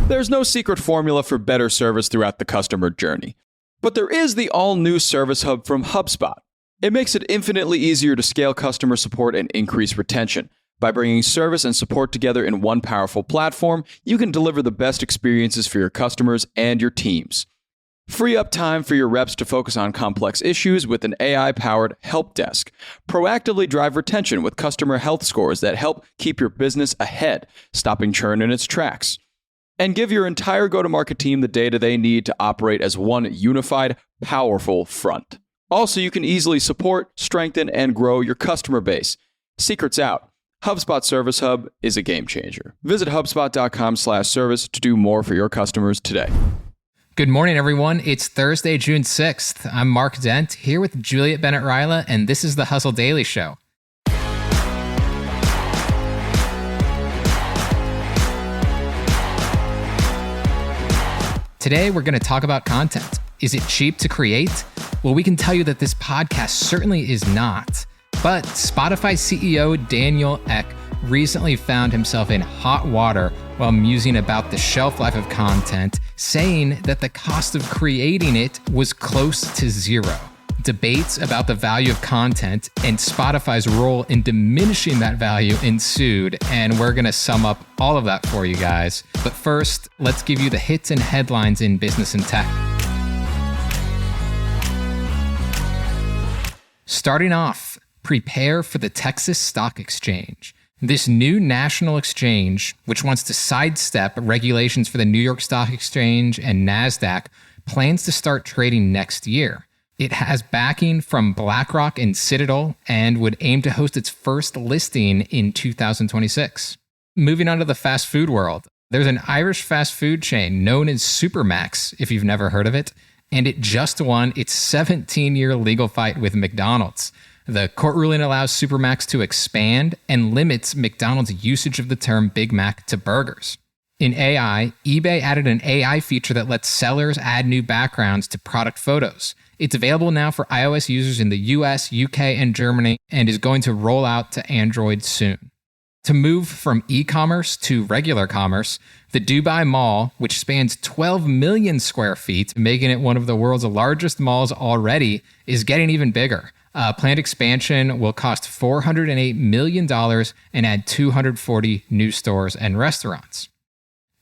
There's no secret formula for better service throughout the customer journey. But there is the all-new Service Hub from HubSpot. It makes it infinitely easier to scale customer support and increase retention. By bringing service and support together in one powerful platform, you can deliver the best experiences for your customers and your teams. Free up time for your reps to focus on complex issues with an AI-powered help desk. Proactively drive retention with customer health scores that help keep your business ahead, stopping churn in its tracks. And give your entire go-to-market team the data they need to operate as one unified, powerful front. Also, you can easily support, strengthen, and grow your customer base. Secrets out. HubSpot Service Hub is a game changer. Visit HubSpot.com/service to do more for your customers today. Good morning, everyone. It's Thursday, June 6th. I'm Mark Dent, here with Juliet Bennett-Ryla, and this is the Hustle Daily Show. Today, we're going to talk about content. Is it cheap to create? Well, we can tell you that this podcast certainly is not. But Spotify CEO Daniel Ek recently found himself in hot water while musing about the shelf life of content, saying that the cost of creating it was close to zero. Debates about the value of content and Spotify's role in diminishing that value ensued, and we're going to sum up all of that for you guys. But first, let's give you the hits and headlines in business and tech. Starting off, prepare for the Texas Stock Exchange. This new national exchange, which wants to sidestep regulations for the New York Stock Exchange and NASDAQ, plans to start trading next year. It has backing from BlackRock and Citadel and would aim to host its first listing in 2026. Moving on to the fast food world, there's an Irish fast food chain known as Supermax, if you've never heard of it, and it just won its 17-year legal fight with McDonald's. The court ruling allows Supermax to expand and limits McDonald's usage of the term Big Mac to burgers. In AI, eBay added an AI feature that lets sellers add new backgrounds to product photos. It's available now for iOS users in the US, UK, and Germany, and is going to roll out to Android soon. To move from e-commerce to regular commerce, the Dubai Mall, which spans 12 million square feet, making it one of the world's largest malls already, is getting even bigger. Planned expansion will cost $408 million and add 240 new stores and restaurants.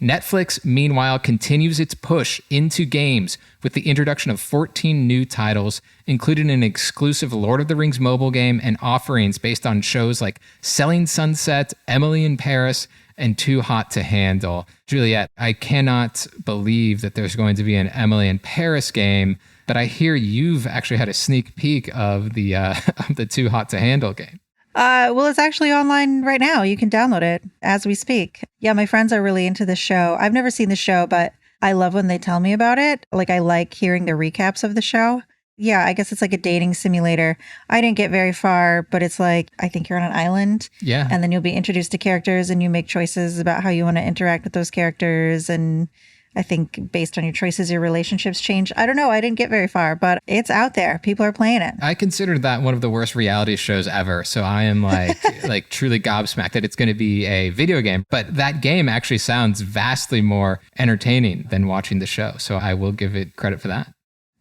Netflix, meanwhile, continues its push into games with the introduction of 14 new titles, including an exclusive Lord of the Rings mobile game and offerings based on shows like Selling Sunset, Emily in Paris, and Too Hot to Handle. Juliet, I cannot believe that there's going to be an Emily in Paris game, but I hear you've actually had a sneak peek of the Too Hot to Handle game. Well, it's actually online right now. You can download it as we speak. Yeah, my friends are really into the show. I've never seen the show, but I love when they tell me about it. Like, I like hearing the recaps of the show. Yeah, I guess it's like a dating simulator. I didn't get very far, but it's like, I think you're on an island. Yeah. And then you'll be introduced to characters and you make choices about how you want to interact with those characters. And I think based on your choices, your relationships change. I don't know. I didn't get very far, but it's out there. People are playing it. I consider that one of the worst reality shows ever. So I am like truly gobsmacked that it's going to be a video game. But that game actually sounds vastly more entertaining than watching the show. So I will give it credit for that.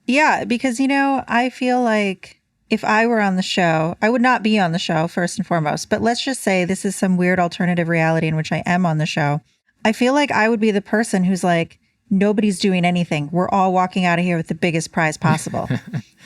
Yeah, because, I feel like if I were on the show, I would not be on the show first and foremost. But let's just say this is some weird alternative reality in which I am on the show. I feel like I would be the person who's like, nobody's doing anything. We're all walking out of here with the biggest prize possible.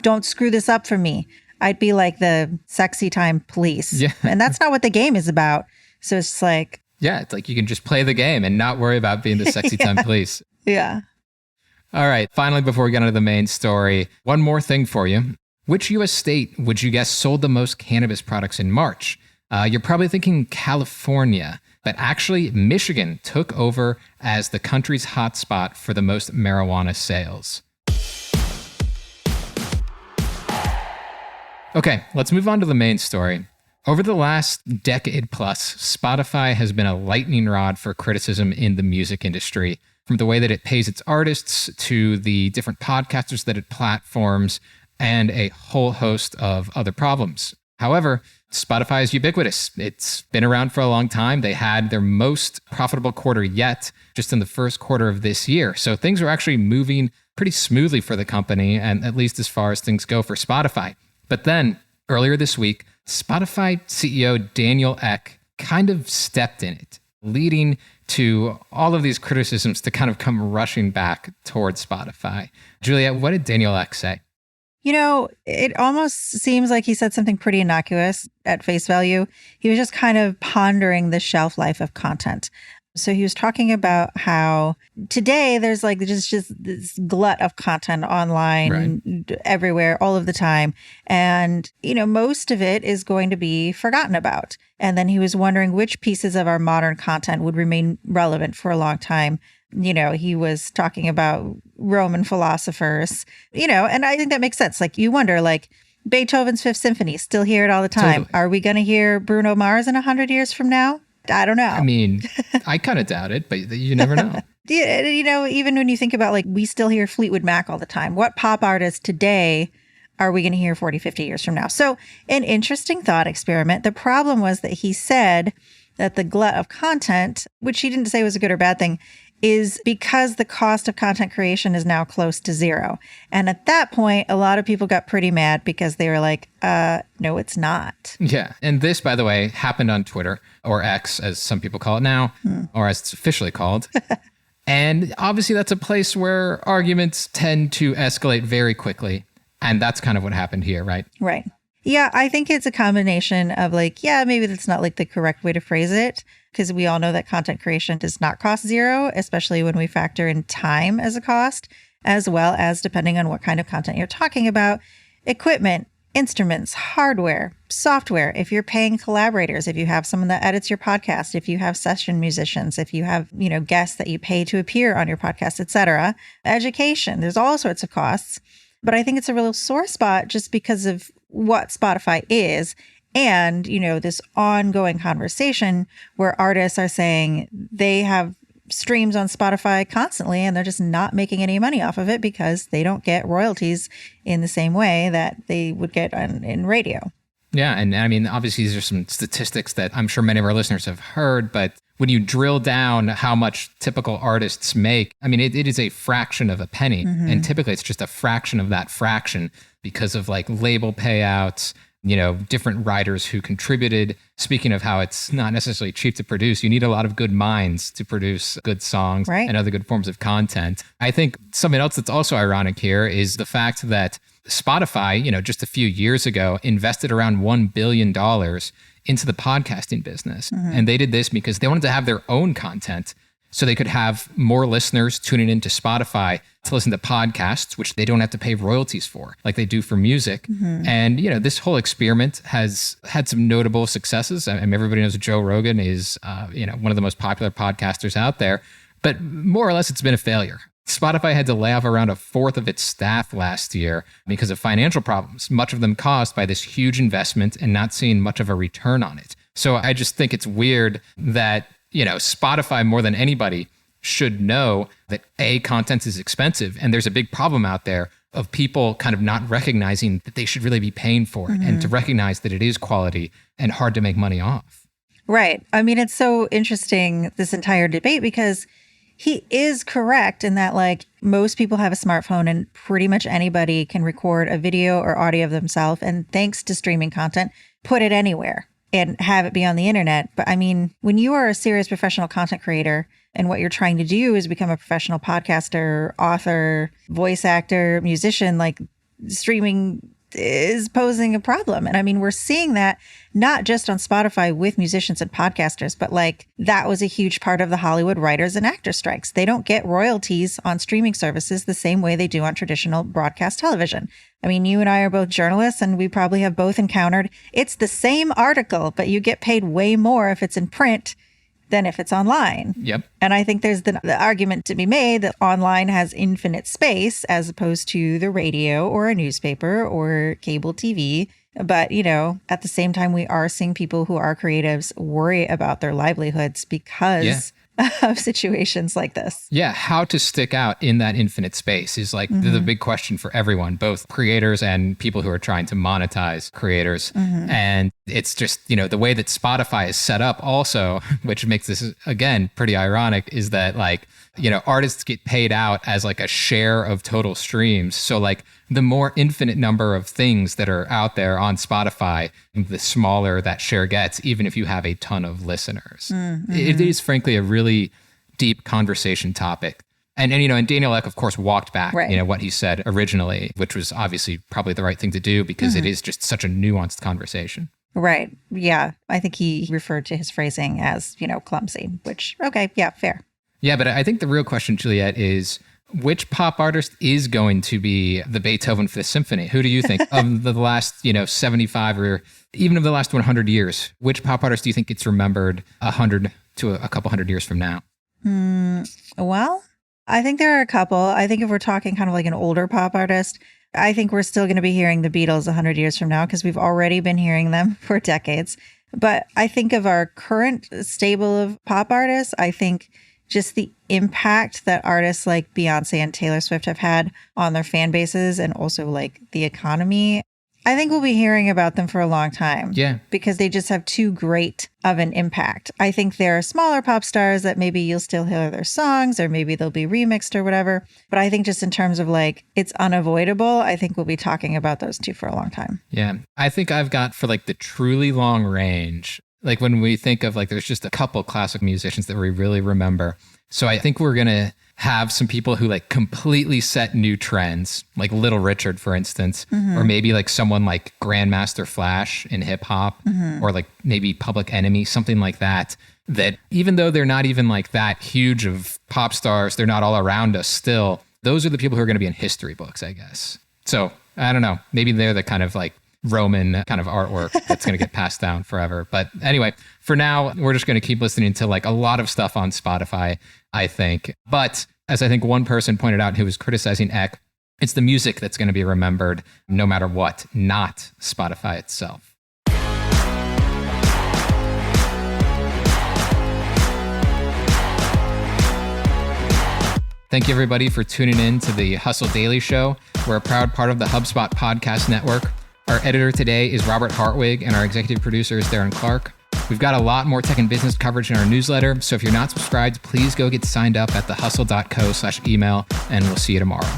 Don't screw this up for me. I'd be like the sexy time police. Yeah. And that's not what the game is about. So it's just like... Yeah, it's like you can just play the game and not worry about being the sexy time police. Yeah. All right. Finally, before we get into the main story, one more thing for you. Which U.S. state would you guess sold the most cannabis products in March? You're probably thinking California. But actually, Michigan took over as the country's hotspot for the most marijuana sales. Okay, let's move on to the main story. Over the last decade plus, Spotify has been a lightning rod for criticism in the music industry, from the way that it pays its artists to the different podcasters that it platforms and a whole host of other problems. However, Spotify is ubiquitous. It's been around for a long time. They had their most profitable quarter yet just in the first quarter of this year. So things are actually moving pretty smoothly for the company, and at least as far as things go for Spotify. But then earlier this week, Spotify CEO Daniel Ek kind of stepped in it, leading to all of these criticisms to kind of come rushing back towards Spotify. Juliet, what did Daniel Ek say? You know, it almost seems like he said something pretty innocuous at face value. He was just kind of pondering the shelf life of content. So he was talking about how today there's like just this glut of content online, everywhere, all of the time. And, you know, most of it is going to be forgotten about. And then he was wondering which pieces of our modern content would remain relevant for a long time. You know, he was talking about Roman philosophers, you know, and I think that makes sense. Like you wonder, like Beethoven's Fifth Symphony, still hear it all the time. Totally. Are we going to hear Bruno Mars in 100 years from now? I don't know. I mean, I kind of doubt it, but you never know. You know, even when you think about like, we still hear Fleetwood Mac all the time. What pop artist today are we going to hear 40, 50 years from now? So an interesting thought experiment. The problem was that he said that the glut of content, which he didn't say was a good or bad thing, is because the cost of content creation is now close to zero. And at that point, a lot of people got pretty mad because they were like, no, it's not. Yeah. And this, by the way, happened on Twitter, or X, as some people call it now, or as it's officially called. And obviously that's a place where arguments tend to escalate very quickly. And that's kind of what happened here, right? Right. Yeah, I think it's a combination of like, yeah, maybe that's not like the correct way to phrase it, because we all know that content creation does not cost zero, especially when we factor in time as a cost, as well as, depending on what kind of content you're talking about, equipment, instruments, hardware, software. If you're paying collaborators, if you have someone that edits your podcast, if you have session musicians, if you have, you know, guests that you pay to appear on your podcast, etc. Education, there's all sorts of costs. But I think it's a real sore spot just because of what Spotify is. And, you know, this ongoing conversation where artists are saying they have streams on Spotify constantly and they're just not making any money off of it because they don't get royalties in the same way that they would get in radio. Yeah. And I mean, obviously, these are some statistics that I'm sure many of our listeners have heard, but when you drill down how much typical artists make, I mean, it is a fraction of a penny. And typically it's just a fraction of that fraction because of like label payouts, you know, different writers who contributed. Speaking of how it's not necessarily cheap to produce, you need a lot of good minds to produce good songs and other good forms of content. I think something else that's also ironic here is the fact that Spotify, you know, just a few years ago, invested around $1 billion into the podcasting business. And they did this because they wanted to have their own content so they could have more listeners tuning into Spotify to listen to podcasts, which they don't have to pay royalties for, like they do for music. And, you know, this whole experiment has had some notable successes. I mean, everybody knows Joe Rogan is, you know, one of the most popular podcasters out there, but more or less it's been a failure. Spotify had to lay off around a fourth of its staff last year because of financial problems, much of them caused by this huge investment and not seeing much of a return on it. So I just think it's weird that, you know, Spotify more than anybody should know that content is expensive. And there's a big problem out there of people kind of not recognizing that they should really be paying for it and to recognize that it is quality and hard to make money off. Right. I mean, it's so interesting, this entire debate, because he is correct in that, like, most people have a smartphone and pretty much anybody can record a video or audio of themselves. And thanks to streaming content, put it anywhere and have it be on the internet. But I mean, when you are a serious professional content creator and what you're trying to do is become a professional podcaster, author, voice actor, musician, like, streaming is posing a problem. And I mean, we're seeing that not just on Spotify with musicians and podcasters, but like that was a huge part of the Hollywood writers and actor strikes. They don't get royalties on streaming services the same way they do on traditional broadcast television. I mean, you and I are both journalists and we probably have both encountered it's the same article, but you get paid way more if it's in print than if it's online. Yep. And I think there's the argument to be made that online has infinite space as opposed to the radio or a newspaper or cable TV. But, you know, at the same time, we are seeing people who are creatives worry about their livelihoods because of situations like this. Yeah, how to stick out in that infinite space is like the big question for everyone, both creators and people who are trying to monetize creators. And it's just, the way that Spotify is set up also, which makes this, again, pretty ironic, is that like, artists get paid out as like a share of total streams. So like the more infinite number of things that are out there on Spotify, the smaller that share gets, even if you have a ton of listeners. It is frankly a really deep conversation topic. And Daniel Ek, of course, walked back, what he said originally, which was obviously probably the right thing to do because it is just such a nuanced conversation. Right. Yeah. I think he referred to his phrasing as, clumsy, which, okay. Yeah, fair. Yeah, but I think the real question, Juliet, is which pop artist is going to be the Beethoven Fifth Symphony? Who do you think of the last, 75 or even of the last 100 years? Which pop artist do you think gets remembered 100 to a couple hundred years from now? Well, I think there are a couple. I think if we're talking kind of like an older pop artist, I think we're still going to be hearing the Beatles 100 years from now because we've already been hearing them for decades. But I think of our current stable of pop artists, I think just the impact that artists like Beyonce and Taylor Swift have had on their fan bases and also like the economy. I think we'll be hearing about them for a long time. Yeah. Because they just have too great of an impact. I think there are smaller pop stars that maybe you'll still hear their songs or maybe they'll be remixed or whatever. But I think just in terms of like, it's unavoidable, I think we'll be talking about those two for a long time. Yeah. I think I've got for like the truly long range, like when we think of like, there's just a couple classic musicians that we really remember. So I think we're going to have some people who like completely set new trends, like Little Richard, for instance, or maybe like someone like Grandmaster Flash in hip hop, or like maybe Public Enemy, something like that, that even though they're not even like that huge of pop stars, they're not all around us still. Those are the people who are going to be in history books, I guess. So I don't know, maybe they're the kind of like Roman kind of artwork that's going to get passed down forever. But anyway, for now, we're just going to keep listening to like a lot of stuff on Spotify, I think. But as I think one person pointed out who was criticizing Ek, it's the music that's going to be remembered no matter what, not Spotify itself. Thank you, everybody, for tuning in to the Hustle Daily Show. We're a proud part of the HubSpot Podcast Network. Our editor today is Robert Hartwig, and our executive producer is Darren Clark. We've got a lot more tech and business coverage in our newsletter, so if you're not subscribed, please go get signed up at thehustle.co/email, and we'll see you tomorrow.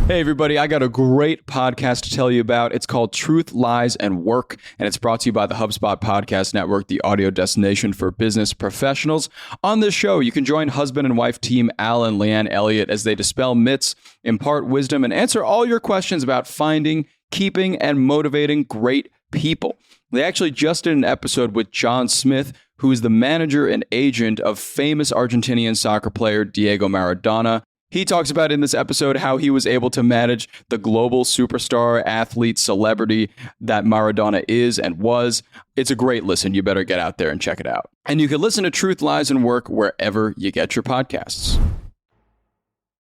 Hey everybody, I got a great podcast to tell you about. It's called Truth, Lies, and Work, and it's brought to you by the HubSpot Podcast Network, the audio destination for business professionals. On this show, you can join husband and wife team Al and Leanne Elliott as they dispel myths, impart wisdom, and answer all your questions about finding, keeping, and motivating great people. They actually just did an episode with John Smith, who is the manager and agent of famous Argentinian soccer player Diego Maradona. He talks about in this episode how he was able to manage the global superstar, athlete, celebrity that Maradona is and was. It's a great listen. You better get out there and check it out. And you can listen to Truth, Lies, and Work wherever you get your podcasts.